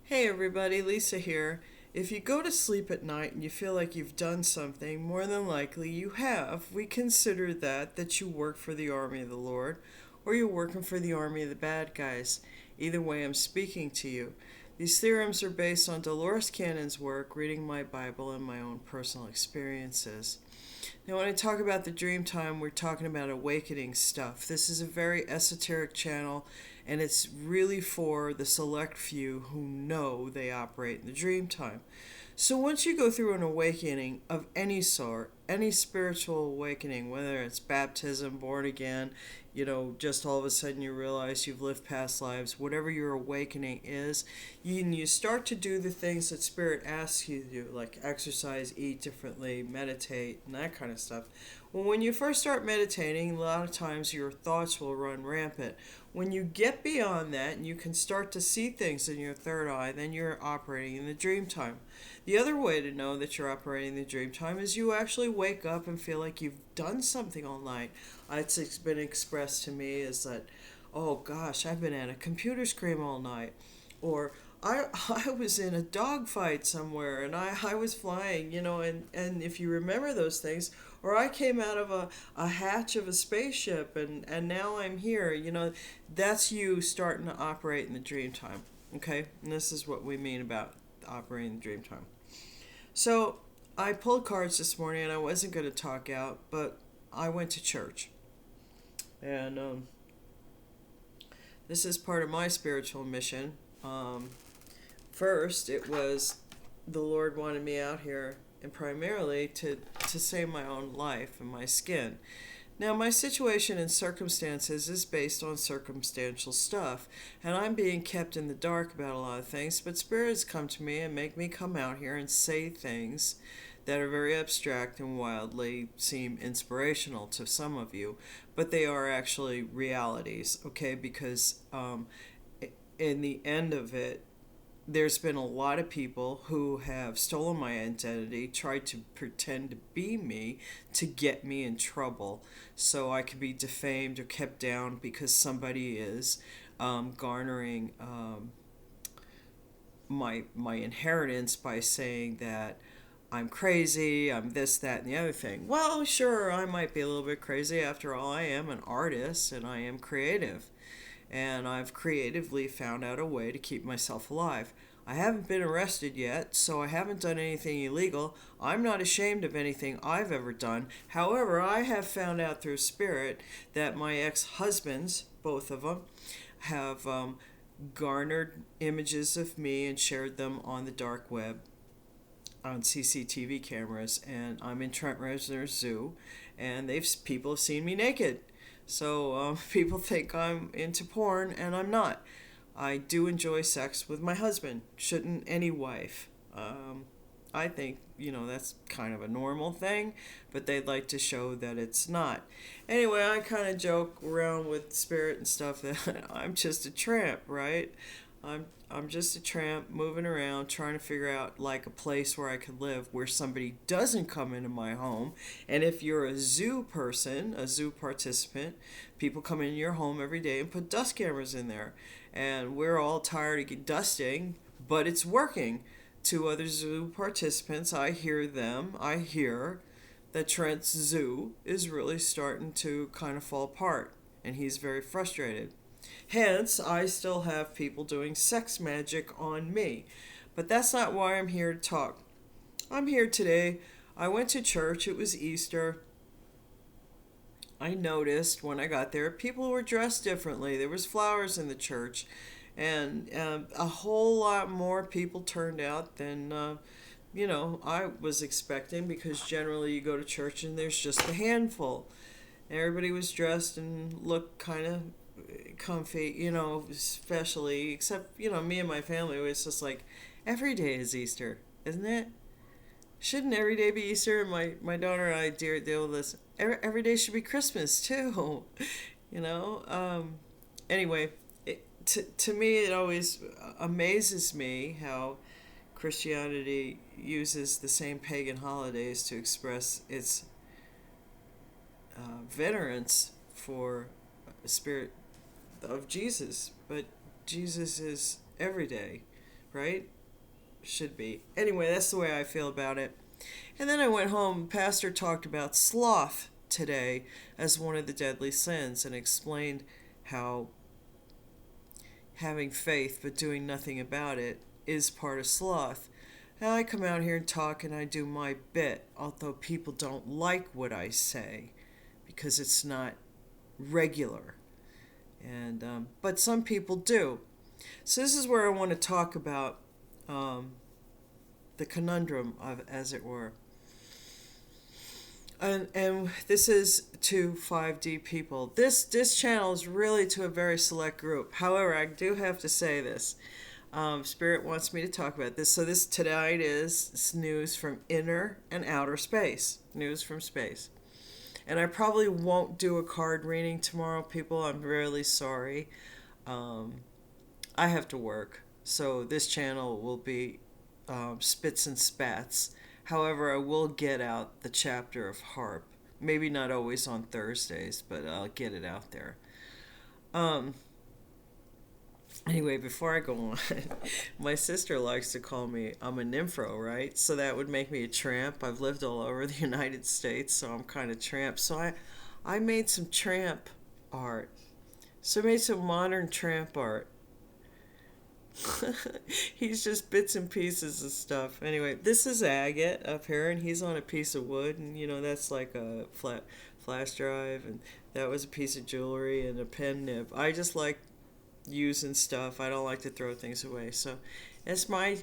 Hey everybody, Lisa here. If you go to sleep at night and you feel like you've done something, more than likely you have. We consider that you work for the army of the Lord, or you're working for the army of the bad guys. Either way, I'm speaking to you. These theorems are based on Dolores Cannon's work, reading my Bible, and my own personal experiences. Now, when I talk about the dream time, we're talking about awakening stuff. This is a very esoteric channel, and it's really for the select few who know they operate in the dream time. So, once you go through an awakening of any sort, any spiritual awakening, whether it's baptism, born again, just all of a sudden you realize you've lived past lives, whatever your awakening is, you start to do the things that Spirit asks you to do, like exercise, eat differently, meditate, and that kind of stuff. Well, when you first start meditating, a lot of times your thoughts will run rampant. When you get beyond that and you can start to see things in your third eye, then you're operating in the dream time. The other way to know that you're operating in the dream time is you actually wake up and feel like you've done something all night. It's been expressed to me as that, oh gosh, I've been at a computer screen all night. Or I was in a dogfight somewhere and I was flying, and if you remember those things, or I came out of a hatch of a spaceship and now I'm here, that's you starting to operate in the dream time. Okay? And this is what we mean about operating in the dream time. So I pulled cards this morning and I wasn't going to talk out, but I went to church. And this is part of my spiritual mission. First, it was the Lord wanted me out here, and primarily to save my own life and my skin. Now, my situation and circumstances is based on circumstantial stuff, and I'm being kept in the dark about a lot of things, but spirits come to me and make me come out here and say things that are very abstract and wildly seem inspirational to some of you, but they are actually realities, okay? Because in the end of it, there's been a lot of people who have stolen my identity, tried to pretend to be me to get me in trouble so I could be defamed or kept down because somebody is garnering my inheritance by saying that I'm crazy, I'm this, that, and the other thing. Well, sure, I might be a little bit crazy. After all, I am an artist and I am creative. And I've creatively found out a way to keep myself alive. I haven't been arrested yet, so I haven't done anything illegal. I'm not ashamed of anything I've ever done. However, I have found out through spirit that my ex-husbands, both of them, have garnered images of me and shared them on the dark web on CCTV cameras, and I'm in Trent Reznor Zoo, and people have seen me naked. So people think I'm into porn, and I'm not. I do enjoy sex with my husband. Shouldn't any wife? I think, that's kind of a normal thing, but they'd like to show that it's not. Anyway, I kind of joke around with spirit and stuff that I'm just a tramp, right? I'm just a tramp moving around trying to figure out like a place where I could live where somebody doesn't come into my home. And if you're a zoo person, a zoo participant, people come into your home every day and put dust cameras in there. And we're all tired of dusting, but it's working. To other zoo participants, I hear that Trent's zoo is really starting to kind of fall apart. And he's very frustrated. Hence, I still have people doing sex magic on me. But that's not why I'm here to talk. I'm here today. I went to church. It was Easter. I noticed when I got there, people were dressed differently. There was flowers in the church. And a whole lot more people turned out than, I was expecting, because generally you go to church and there's just a handful. Everybody was dressed and looked kind of comfy, especially, except, me and my family, it was just like, every day is Easter, isn't it? Shouldn't every day be Easter? My daughter and I deal with this. Every day should be Christmas, too, you know? Anyway, to me, it always amazes me how Christianity uses the same pagan holidays to express its venerance for the spirit of Jesus, but Jesus is every day, right? Should be. Anyway, that's the way I feel about it. And then I went home. Pastor talked about sloth today as one of the deadly sins and explained how having faith but doing nothing about it is part of sloth. Now I come out here and talk and I do my bit, although people don't like what I say because it's not regular. And but some people do. So this is where I want to talk about the conundrum of, as it were. And this is to 5D people. This channel is really to a very select group. However, I do have to say this. Spirit wants me to talk about this. So this tonight is news from inner and outer space. News from space. And I probably won't do a card reading tomorrow, people. I'm really sorry. I have to work. So this channel will be spits and spats. However, I will get out the chapter of harp. Maybe not always on Thursdays, but I'll get it out there. Anyway, before I go on, my sister likes to call me, I'm a nympho, right? So that would make me a tramp. I've lived all over the United States, so I'm kind of tramp. So I made some tramp art. So I made some modern tramp art. He's just bits and pieces of stuff. Anyway, this is agate up here, and he's on a piece of wood, and that's like a flat flash drive, and that was a piece of jewelry and a pen nib. I just like using stuff. I don't like to throw things away. So that's my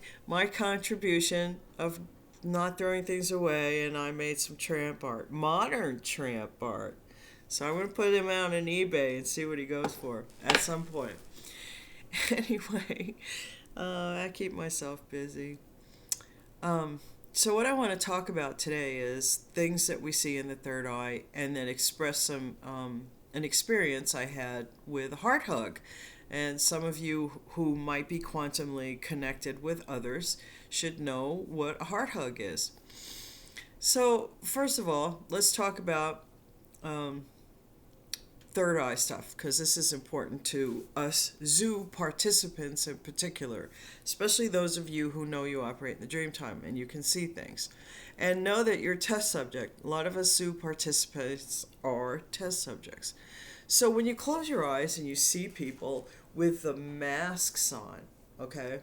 contribution of not throwing things away, and I made some tramp art, modern tramp art. So I'm going to put him out on eBay and see what he goes for at some point. Anyway, I keep myself busy. So what I want to talk about today is things that we see in the third eye, and then express some an experience I had with a heart hug. And some of you who might be quantumly connected with others should know what a heart hug is. So first of all, let's talk about third eye stuff, because this is important to us zoo participants in particular, especially those of you who know you operate in the dream time and you can see things. And know that you're a test subject. A lot of us zoo participants are test subjects. So when you close your eyes and you see people with the masks on, okay,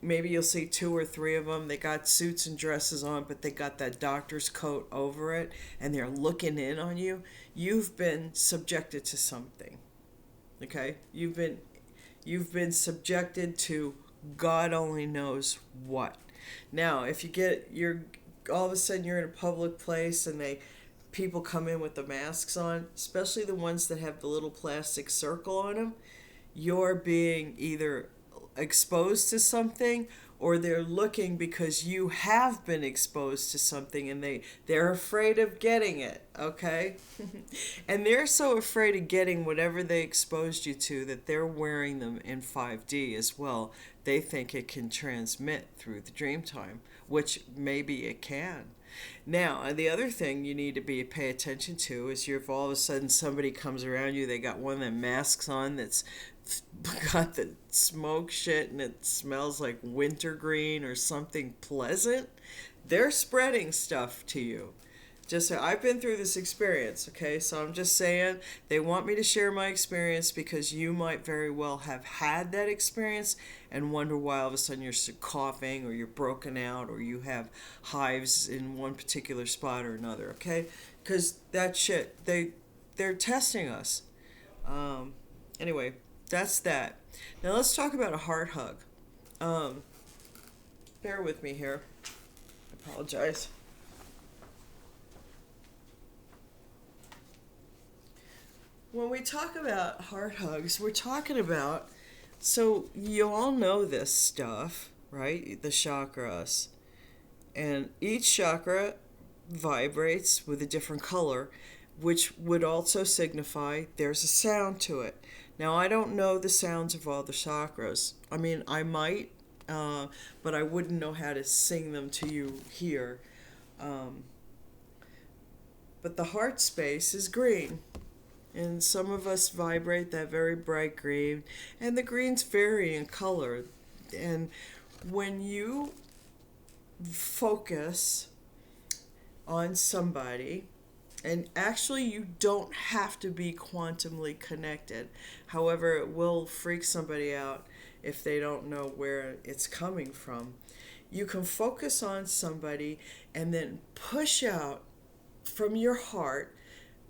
maybe you'll see 2 or 3 of them. They got suits and dresses on, but they got that doctor's coat over it, and they're looking in on you. You've been subjected to something, okay? You've been subjected to God only knows what. Now, if you're all of a sudden you're in a public place and people come in with the masks on, especially the ones that have the little plastic circle on them, you're being either exposed to something, or they're looking because you have been exposed to something and they're afraid of getting it, okay? And they're so afraid of getting whatever they exposed you to that they're wearing them in 5D as well. They think it can transmit through the dream time, which maybe it can. Now, the other thing you need to pay attention to is if all of a sudden somebody comes around you, they got one of them masks on that's got the smoke shit and it smells like wintergreen or something pleasant, they're spreading stuff to you. Just so I've been through this experience, okay? So I'm just saying they want me to share my experience because you might very well have had that experience and wonder why all of a sudden you're coughing or you're broken out or you have hives in one particular spot or another, okay? Because that shit, they're testing us. Anyway, that's that. Now let's talk about a heart hug. Bear with me here. I apologize. When we talk about heart hugs, we're talking about, so you all know this stuff, right? The chakras. And each chakra vibrates with a different color, which would also signify there's a sound to it. Now, I don't know the sounds of all the chakras. I mean, I might, but I wouldn't know how to sing them to you here. But the heart space is green. And some of us vibrate that very bright green. And the greens vary in color. And when you focus on somebody, and actually you don't have to be quantumly connected. However, it will freak somebody out if they don't know where it's coming from. You can focus on somebody and then push out from your heart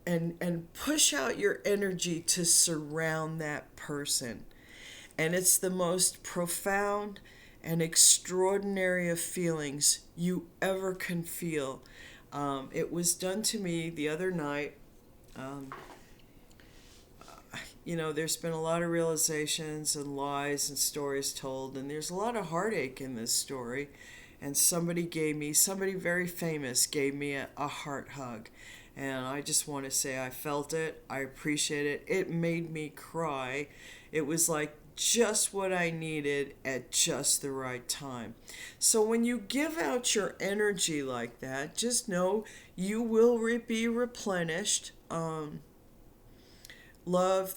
and push out your energy to surround that person. And it's the most profound and extraordinary of feelings you ever can feel. It was done to me the other night. Um, there's been a lot of realizations and lies and stories told, and there's a lot of heartache in this story. And somebody very famous gave me a heart hug. And I just want to say I felt it. I appreciate it. It made me cry. It was like just what I needed at just the right time. So when you give out your energy like that, just know you will be replenished. Love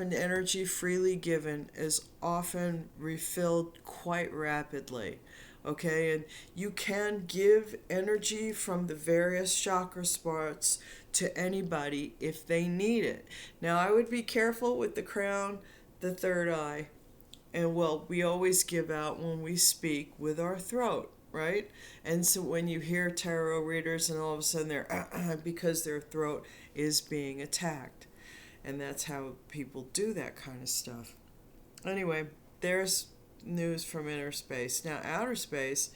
and energy freely given is often refilled quite rapidly. Okay, and you can give energy from the various chakra spots to anybody if they need it. Now, I would be careful with the crown, the third eye, and we always give out when we speak with our throat, right? And so when you hear tarot readers and all of a sudden they're because their throat is being attacked. And that's how people do that kind of stuff. Anyway, there's news from inner space. Now, outer space,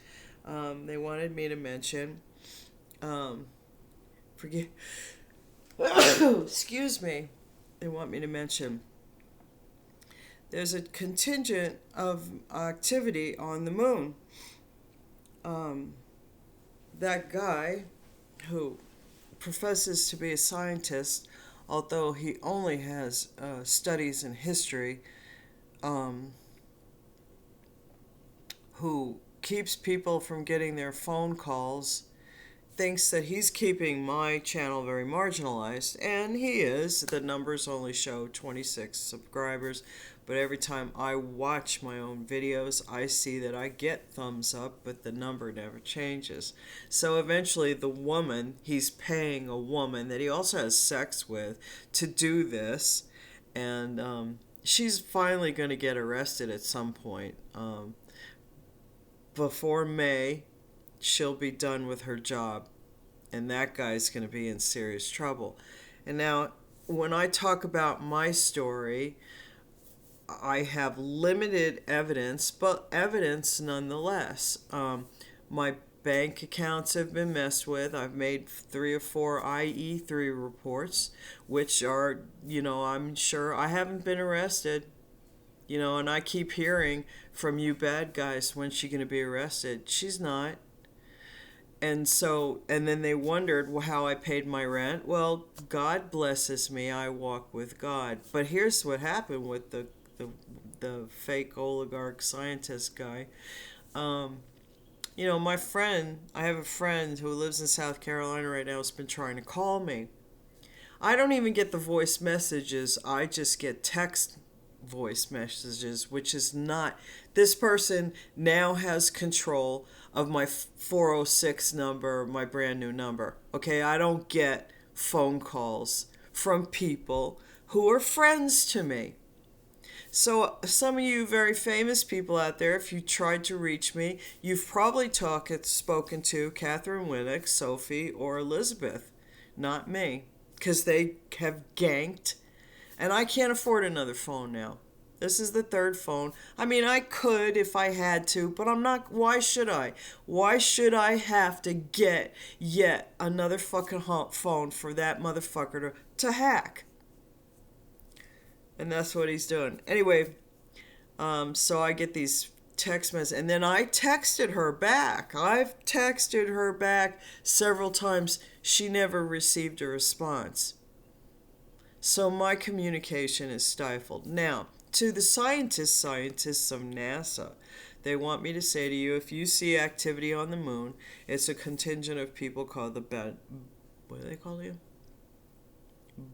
they wanted me to mention, excuse me, they want me to mention, there's a contingent of activity on the moon. That guy who professes to be a scientist, although he only has studies in history, who keeps people from getting their phone calls, thinks that he's keeping my channel very marginalized, and he is. The numbers only show 26 subscribers, but every time I watch my own videos, I see that I get thumbs up, but the number never changes. So eventually he's paying a woman that he also has sex with to do this, and she's finally going to get arrested at some point. Before May, she'll be done with her job, and that guy's going to be in serious trouble. And now, when I talk about my story, I have limited evidence, but evidence nonetheless. My bank accounts have been messed with. I've made 3 or 4 IE3 reports, which are, I'm sure I haven't been arrested. And I keep hearing from you bad guys, when's she going to be arrested? She's not. And then they wondered how I paid my rent. Well, God blesses me. I walk with God. But here's what happened with the fake oligarch scientist guy. My friend, I have a friend who lives in South Carolina right now, has been trying to call me. I don't even get the voice messages. I just get text voice messages, which is not. This person now has control of my 406 number, my brand new number. Okay, I don't get phone calls from people who are friends to me. So some of you very famous people out there, if you tried to reach me, you've probably spoken to Catherine Winnick, Sophie, or Elizabeth, not me, because they have ganked. And I can't afford another phone now. This is the 3rd phone. I mean, I could if I had to, but I'm not. Why should I? Why should I have to get yet another fucking phone for that motherfucker to hack? And that's what he's doing. Anyway, so I get these text messages, and then I texted her back. I've texted her back several times. She never received a response. So my communication is stifled. Now, to the scientists of NASA, they want me to say to you, if you see activity on the moon, it's a contingent of people called what do they call you?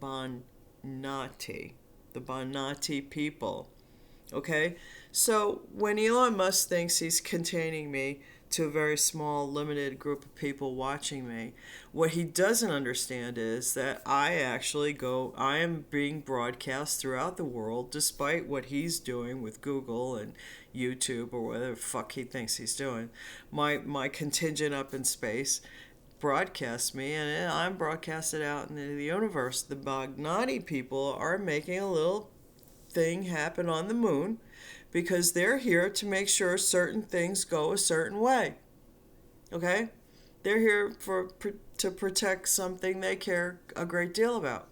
Bonatti. The Bonatti people. Okay? So when Elon Musk thinks he's containing me to a very small, limited group of people watching me, what he doesn't understand is that I am being broadcast throughout the world despite what he's doing with Google and YouTube or whatever the fuck he thinks he's doing. My contingent up in space broadcasts me, and I'm broadcasted out into the universe. The Bagnati people are making a little thing happen on the moon because they're here to make sure certain things go a certain way. Okay? They're here to protect something they care a great deal about.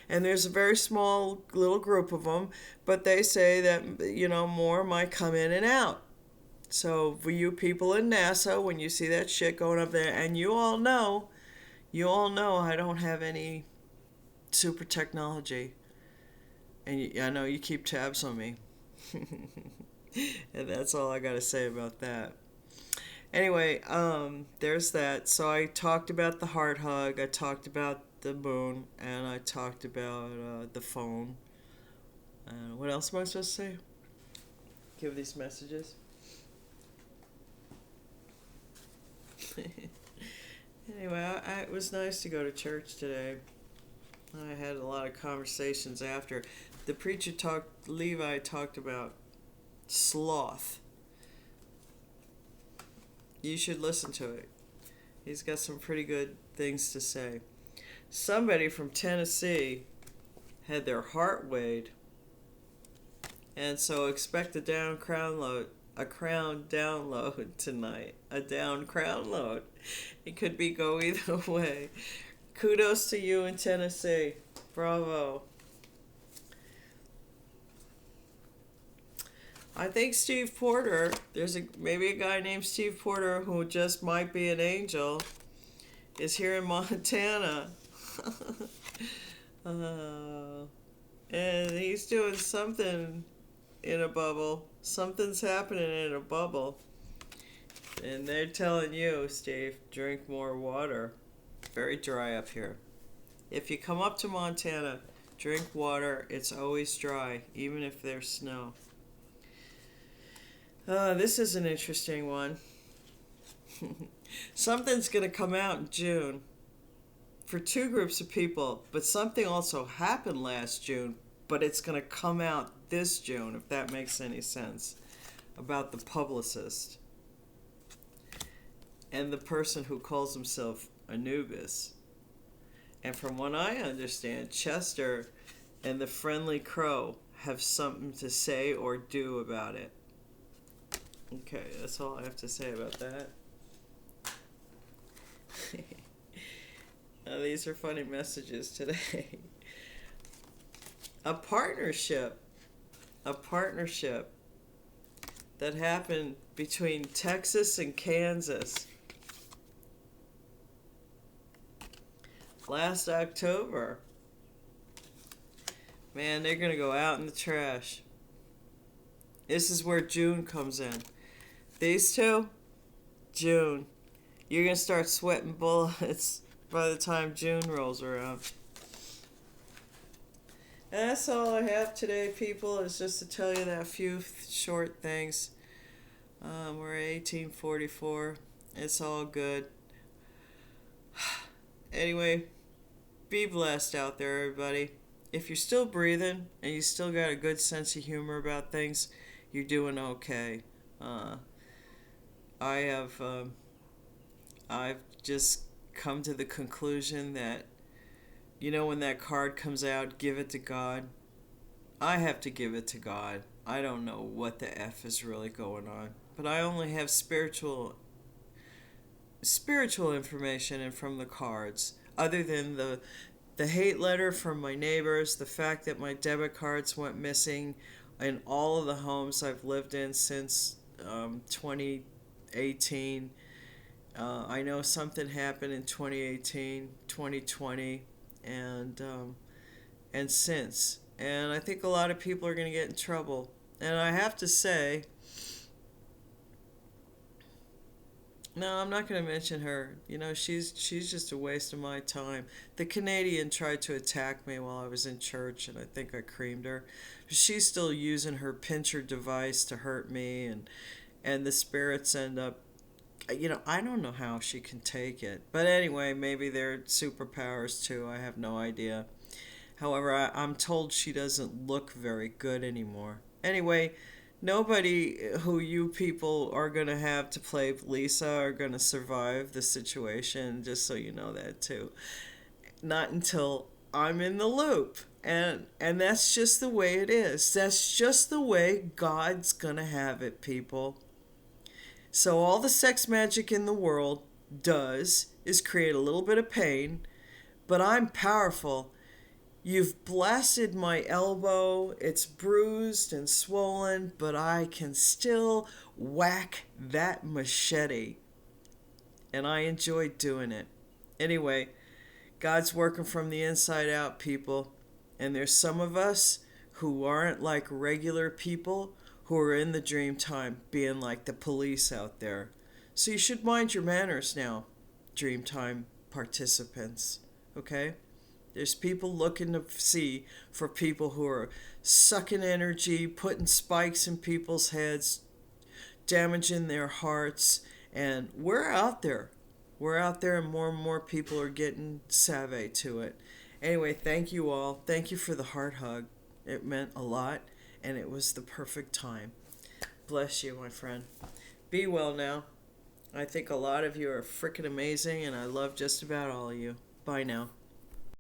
And there's a very small little group of them, but they say that, more might come in and out. So for you people in NASA, when you see that shit going up there, and you all know I don't have any super technology. And I know you keep tabs on me. And that's all I got to say about that. Anyway, there's that. So I talked about the heart hug, I talked about the moon, and I talked about the phone. What else am I supposed to say? Give these messages. Anyway, it was nice to go to church today. I had a lot of conversations after. The preacher Levi talked about sloth. You should listen to it. He's got some pretty good things to say. Somebody from Tennessee had their heart weighed, and so expect a crown download tonight. A down crown load. It could go either way. Kudos to you in Tennessee. Bravo. I think Steve Porter, maybe a guy named Steve Porter who just might be an angel, is here in Montana. And he's doing something in a bubble. Something's happening in a bubble. And they're telling you, Steve, drink more water. Very dry up here. If you come up to Montana, drink water. It's always dry, even if there's snow. This is an interesting one. Something's going to come out in June for two groups of people, but something also happened last June, but it's going to come out this June, if that makes any sense, about the publicist and the person who calls himself Anubis. And from what I understand, Chester and the Friendly Crow have something to say or do about it. Okay, that's all I have to say about that. Now, these are funny messages today. A partnership that happened between Texas and Kansas last October. Man, they're going to go out in the trash. This is where June comes in. These two, June. You're going to start sweating bullets by the time June rolls around. And that's all I have today, people, is just to tell you that few short things. We're 1844. It's all good. Anyway, be blessed out there, everybody. If you're still breathing and you still got a good sense of humor about things, you're doing okay. I've just come to the conclusion that, when that card comes out, give it to God. I have to give it to God. I don't know what the F is really going on, but I only have spiritual information and from the cards, other than the hate letter from my neighbors, the fact that my debit cards went missing in all of the homes I've lived in since 2018. I know something happened in 2018, 2020, and since. And I think a lot of people are going to get in trouble. And I have to say, No, I'm not going to mention her. You know, she's just a waste of my time. The Canadian tried to attack me while I was in church, and I think I creamed her. She's still using her pincher device to hurt me, and the spirits end up. You know, I don't know how she can take it. But anyway, maybe they're superpowers too. I have no idea. However, I'm told she doesn't look very good anymore. Anyway, nobody who you people are going to have to play Lisa are going to survive the situation, just so you know that too. Not until I'm in the loop. And that's just the way it is. That's just the way God's going to have it, people. So all the sex magic in the world does is create a little bit of pain, but I'm powerful. You've blasted my elbow, it's bruised and swollen, but I can still whack that machete. And I enjoy doing it. Anyway, God's working from the inside out, people. And there's some of us who aren't like regular people who are in the dream time being like the police out there. So you should mind your manners now, dream time participants. Okay? There's people looking to see for people who are sucking energy, putting spikes in people's heads, damaging their hearts, and we're out there. We're out there, and more people are getting savvy to it. Anyway, thank you all. Thank you for the heart hug. It meant a lot, and it was the perfect time. Bless you, my friend. Be well now. I think a lot of you are freaking amazing, and I love just about all of you. Bye now.